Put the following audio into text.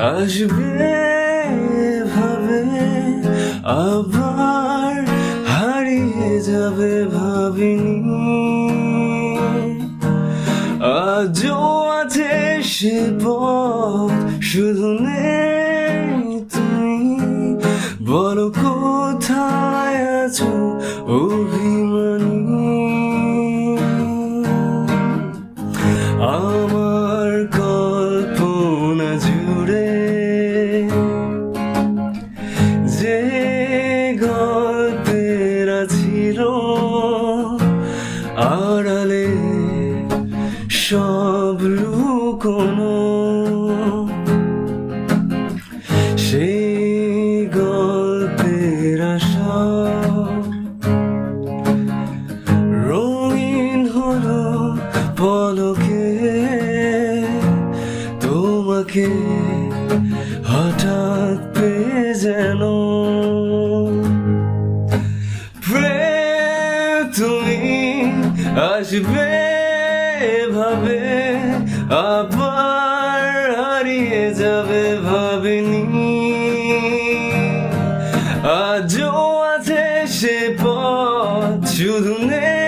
আসবে ভাবে আবার হারিয়ে যাবে ভাবিনি, আজও আছে সে পথ, শুধু নেই তুমি। বলো কোথায় আছো অভিমানী? আমার কল্পনা জুড়ে যে গল্পের ছিল আড়ালে সব লুকোনো, সেই গল্পের আশা রঙিন হলো পলকে, তোমাকে হঠাৎ পেয়ে যেন। প্রেম তুমি আসবে ভাবে আবার হারিয়ে যাবে ভাবিনি, আজও আছে সে পথ, শুধু নেই